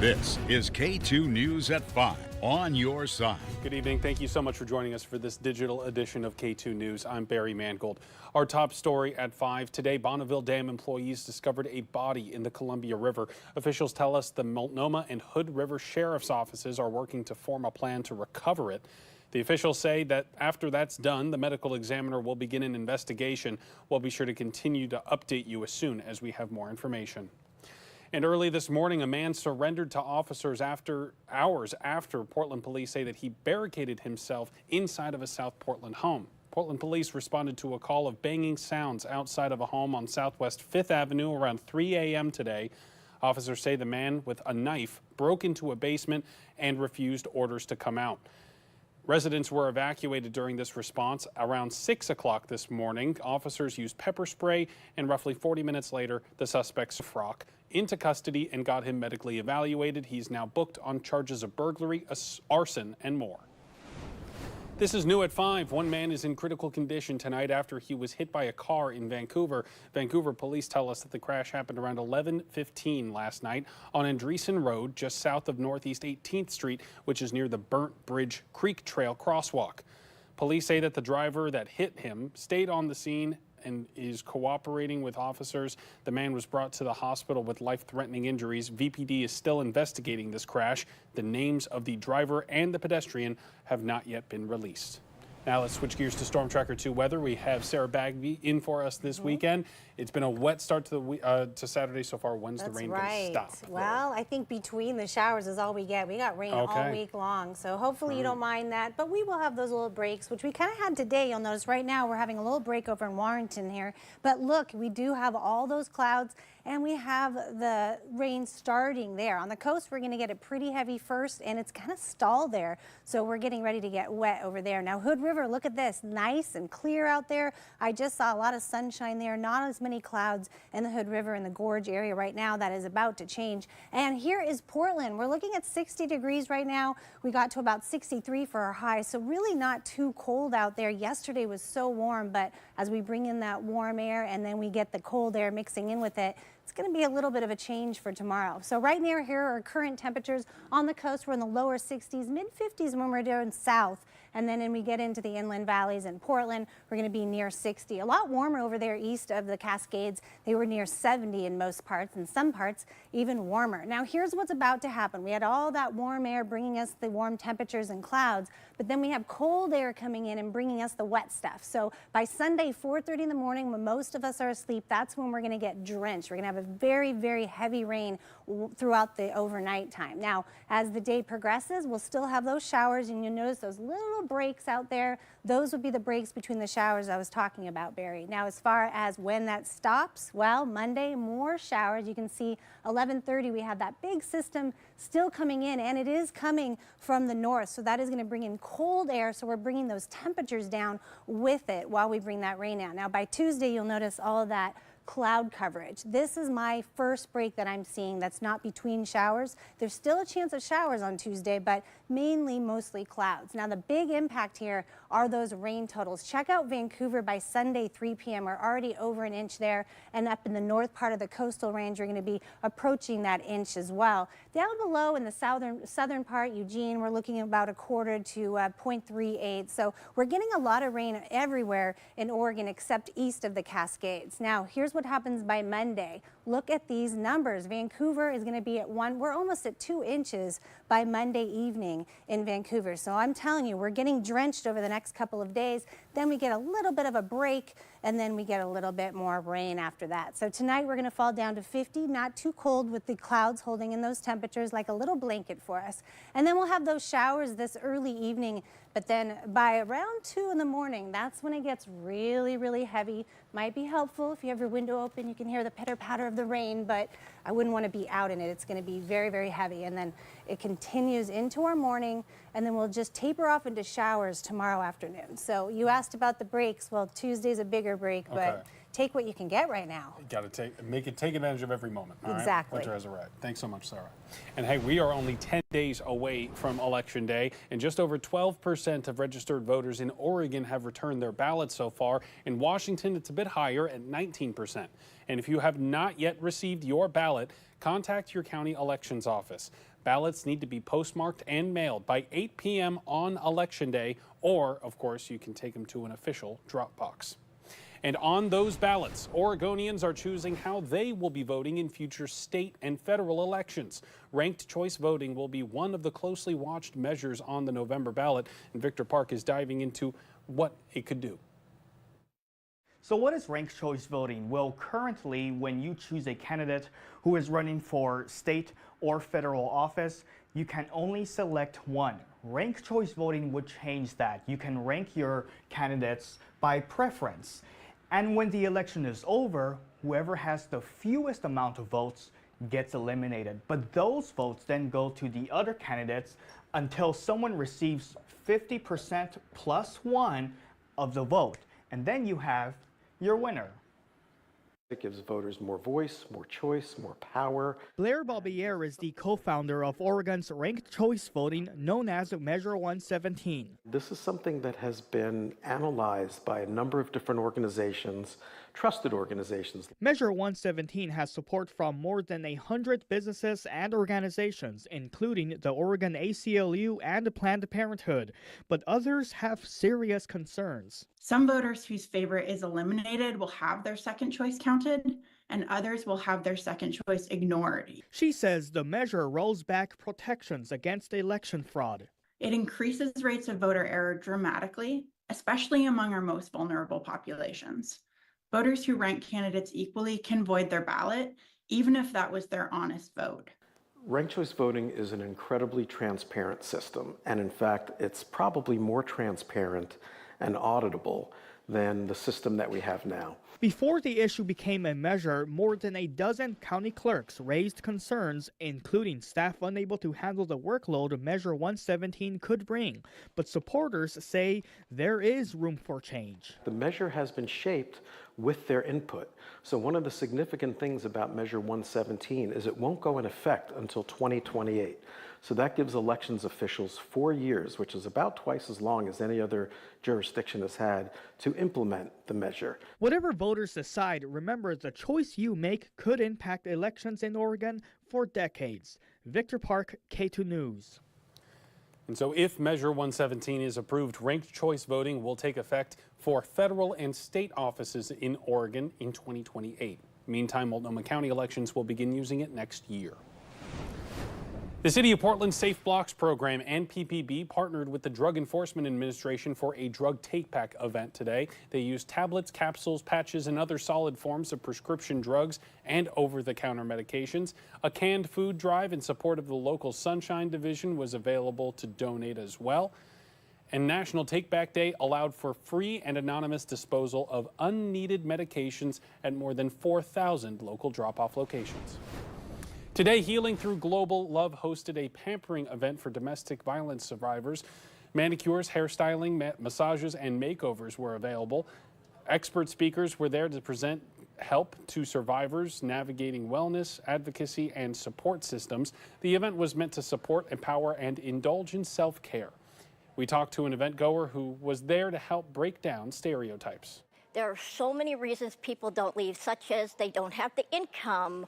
This is K2 News at 5 on your side. Good evening. Thank you so much for joining us for this digital edition of K2 News. I'm Barry Mangold. Our top story at 5 today, Bonneville Dam employees discovered a body in the Columbia River. Officials tell us the Multnomah and Hood River Sheriff's offices are working to form a plan to recover it. The officials say that after that's done, the medical examiner will begin an investigation. We'll be sure to continue to update you as soon as we have more information. And early this morning, a man surrendered to officers hours after Portland police say that he barricaded himself inside of a South Portland home. Portland police responded to a call of banging sounds outside of a home on Southwest 5th Avenue around 3 a.m. today. Officers say the man with a knife broke into a basement and refused orders to come out. Residents were evacuated during this response. Around 6 o'clock this morning, officers used pepper spray, and roughly 40 minutes later, the suspect Frock into custody and got him medically evaluated. He's now booked on charges of burglary, arson, and more. This is new at 5. One man is in critical condition tonight after he was hit by a car in Vancouver. Vancouver police tell us that the crash happened around 11:15 last night on Andreessen Road, just south of Northeast 18th Street, which is near the Burnt Bridge Creek Trail crosswalk. Police say that the driver that hit him stayed on the scene and is cooperating with officers. The man was brought to the hospital with life-threatening injuries. VPD is still investigating this crash. The names of the driver and the pedestrian have not yet been released. Now let's switch gears to Storm Tracker 2 weather. We have Sarah Bagby in for us this weekend. It's been a wet start to Saturday so far. When's the rain going to stop? Well, I think between the showers is all we get. We got rain all week long, so hopefully you don't mind that. But we will have those little breaks, which we kind of had today. You'll notice right now we're having a little break over in Warrenton here. But look, we do have all those clouds, and we have the rain starting there. On the coast, we're going to get it pretty heavy first, and it's kind of stalled there. So we're getting ready to get wet over there. Now, Hood River, look at this, nice and clear out there. I just saw a lot of sunshine there, not as many clouds in the Hood River and the Gorge area right now. That is about to change. And here is Portland. We're looking at 60 degrees right now. We got to about 63 for our high, so really not too cold out there. Yesterday was so warm, but as we bring in that warm air and then we get the cold air mixing in with it, it's going to be a little bit of a change for tomorrow. So right near here are current temperatures. On the coast, we're in the lower 60s, mid-50s when we're down south. And then when we get into the inland valleys in Portland, we're going to be near 60. A lot warmer over there east of the Cascades. They were near 70 in most parts, and some parts even warmer. Now here's what's about to happen. We had all that warm air bringing us the warm temperatures and clouds, but then we have cold air coming in and bringing us the wet stuff. So by Sunday, 4:30 in the morning, when most of us are asleep, that's when we're going to get drenched. We're going to have a very, very heavy rain throughout the overnight time. Now, as the day progresses, we'll still have those showers, and you'll notice those little breaks out there. Those would be the breaks between the showers I was talking about, Barry. Now, as far as when that stops, well, Monday, more showers. You can see 11:30, we have that big system still coming in, and it is coming from the north. So that is going to bring in cold air, so we're bringing those temperatures down with it while we bring that rain out. Now, by Tuesday, you'll notice all of that cloud coverage. This is my first break that I'm seeing that's not between showers. There's still a chance of showers on Tuesday, but mainly mostly clouds. Now the big impact here are those rain totals. Check out Vancouver by Sunday 3 p.m. We're already over an inch there, and up in the north part of the coastal range we're going to be approaching that inch as well. Down below in the southern part, Eugene, we're looking at about a quarter to 0.38. So we're getting a lot of rain everywhere in Oregon except east of the Cascades. Now here's what happens by Monday. Look at these numbers. Vancouver is going to be at 1. We're almost at 2 inches by Monday evening in Vancouver. So I'm telling you, we're getting drenched over the next couple of days. Then we get a little bit of a break, and then we get a little bit more rain after that. So tonight we're going to fall down to 50, not too cold with the clouds holding in those temperatures like a little blanket for us. And then we'll have those showers this early evening, but then by around 2 in the morning, that's when it gets really, really heavy. Might be helpful if you have your window open, you can hear the pitter-patter of the rain, but I wouldn't want to be out in it. It's going to be very, very heavy, and then it continues into our morning, and then we'll just taper off into showers tomorrow afternoon. So you asked about the breaks. Well, Tuesday's a bigger break, but take what you can get right now. You got to take advantage of every moment. All exactly. Right? Winter has arrived. Thanks so much, Sarah. And hey, we are only 10 days away from Election Day, and just over 12% of registered voters in Oregon have returned their ballots so far. In Washington, it's a bit higher at 19%. And if you have not yet received your ballot, contact your county elections office. Ballots need to be postmarked and mailed by 8 p.m. on Election Day, or, of course, you can take them to an official drop box. And on those ballots, Oregonians are choosing how they will be voting in future state and federal elections. Ranked choice voting will be one of the closely watched measures on the November ballot, and Victor Park is diving into what it could do. So what is ranked choice voting? Well, currently, when you choose a candidate who is running for state or federal office, you can only select one. Ranked choice voting would change that. You can rank your candidates by preference. And when the election is over, whoever has the fewest amount of votes gets eliminated. But those votes then go to the other candidates until someone receives 50% plus one of the vote. And then you have your winner. It gives voters more voice, more choice, more power. Blair Bobbier is the co-founder of Oregon's ranked choice voting known as Measure 117. This is something that has been analyzed by a number of different organizations, trusted organizations. Measure 117 has support from more than 100 businesses and organizations, including the Oregon ACLU and Planned Parenthood, but others have serious concerns. Some voters whose favorite is eliminated will have their second choice counted, and others will have their second choice ignored. She says the measure rolls back protections against election fraud. It increases rates of voter error dramatically, especially among our most vulnerable populations. Voters who rank candidates equally can void their ballot, even if that was their honest vote. Ranked choice voting is an incredibly transparent system, and in fact, it's probably more transparent and auditable than the system that we have now. Before the issue became a measure, more than a dozen county clerks raised concerns, including staff unable to handle the workload Measure 117 could bring. But supporters say there is room for change. The measure has been shaped with their input. So one of the significant things about Measure 117 is it won't go in effect until 2028. So that gives elections officials 4 years, which is about twice as long as any other jurisdiction has had, to implement the measure. Whatever voters decide, remember the choice you make could impact elections in Oregon for decades. Victor Park, K2 News. And so if Measure 117 is approved, ranked choice voting will take effect for federal and state offices in Oregon in 2028. Meantime, Multnomah County elections will begin using it next year. The City of Portland's Safe Blocks program and PPB partnered with the Drug Enforcement Administration for a drug take-back event today. They used tablets, capsules, patches, and other solid forms of prescription drugs and over-the-counter medications. A canned food drive in support of the local Sunshine Division was available to donate as well. And National Takeback Day allowed for free and anonymous disposal of unneeded medications at more than 4,000 local drop-off locations. Today, Healing Through Global Love hosted a pampering event for domestic violence survivors. Manicures, hairstyling, massages, and makeovers were available. Expert speakers were there to present help to survivors navigating wellness, advocacy, and support systems. The event was meant to support, empower, and indulge in self-care. We talked to an event goer who was there to help break down stereotypes. There are so many reasons people don't leave, such as they don't have the income,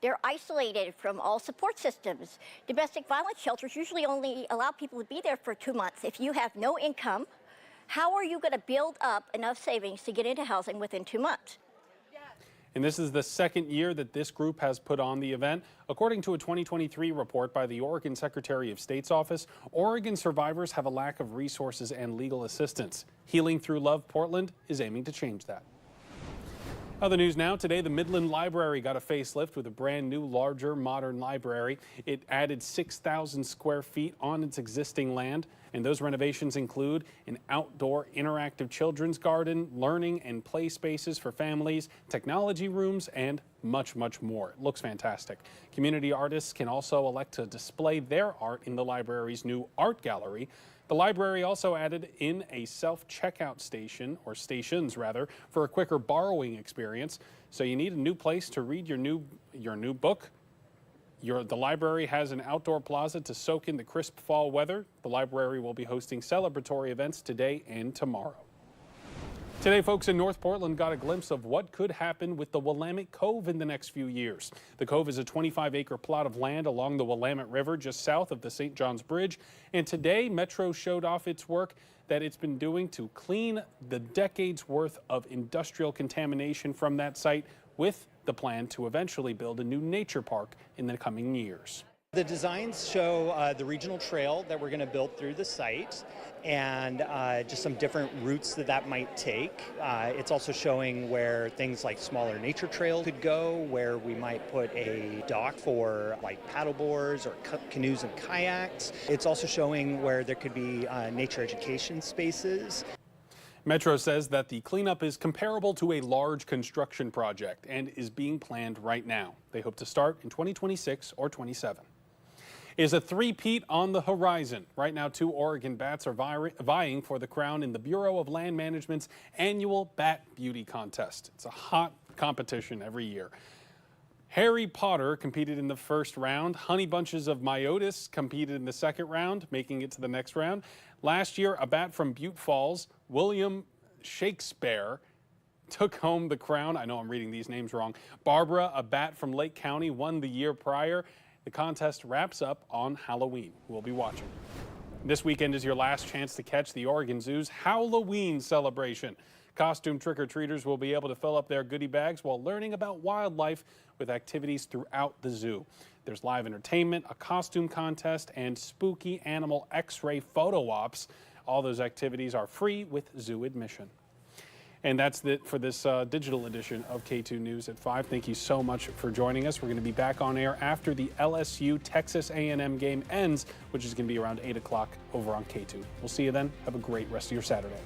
they're isolated from all support systems. Domestic violence shelters usually only allow people to be there for 2 months. If you have no income, how are you going to build up enough savings to get into housing within 2 months? And this is the second year that this group has put on the event. According to a 2023 report by the Oregon Secretary of State's office, Oregon survivors have a lack of resources and legal assistance. Healing Through Love Portland is aiming to change that. Other news now. Today, the Midland Library got a facelift with a brand new, larger, modern library. It added 6,000 square feet on its existing land, and those renovations include an outdoor interactive children's garden, learning and play spaces for families, technology rooms, and much, much more. It looks fantastic. Community artists can also elect to display their art in the library's new art gallery. The library also added in a self-checkout station, or stations rather, for a quicker borrowing experience. So you need a new place to read your new book. The library has an outdoor plaza to soak in the crisp fall weather. The library will be hosting celebratory events today and tomorrow. Today, folks in North Portland got a glimpse of what could happen with the Willamette Cove in the next few years. The Cove is a 25-acre plot of land along the Willamette River just south of the St. John's Bridge. And today, Metro showed off its work that it's been doing to clean the decades worth of industrial contamination from that site, with the plan to eventually build a new nature park in the coming years. The designs show the regional trail that we're going to build through the site and just some different routes that might take. It's also showing where things like smaller nature trails could go, where we might put a dock for like paddleboards or canoes and kayaks. It's also showing where there could be nature education spaces. Metro says that the cleanup is comparable to a large construction project and is being planned right now. They hope to start in 2026 or 27. Is a three-peat on the horizon. Right now, 2 Oregon bats are vying for the crown in the Bureau of Land Management's annual Bat Beauty Contest. It's a hot competition every year. Harry Potter competed in the first round. Honey bunches of myotis competed in the second round, making it to the next round. Last year, a bat from Butte Falls, William Shakespeare, took home the crown. I know I'm reading these names wrong. Barbara, a bat from Lake County, won the year prior. The contest wraps up on Halloween. We'll be watching. This weekend is your last chance to catch the Oregon Zoo's Halloween celebration. Costume trick-or-treaters will be able to fill up their goodie bags while learning about wildlife with activities throughout the zoo. There's live entertainment, a costume contest, and spooky animal x-ray photo ops. All those activities are free with zoo admission. And that's it for this digital edition of K2 News at 5. Thank you so much for joining us. We're going to be back on air after the LSU Texas A&M game ends, which is going to be around 8 o'clock over on K2. We'll see you then. Have a great rest of your Saturday.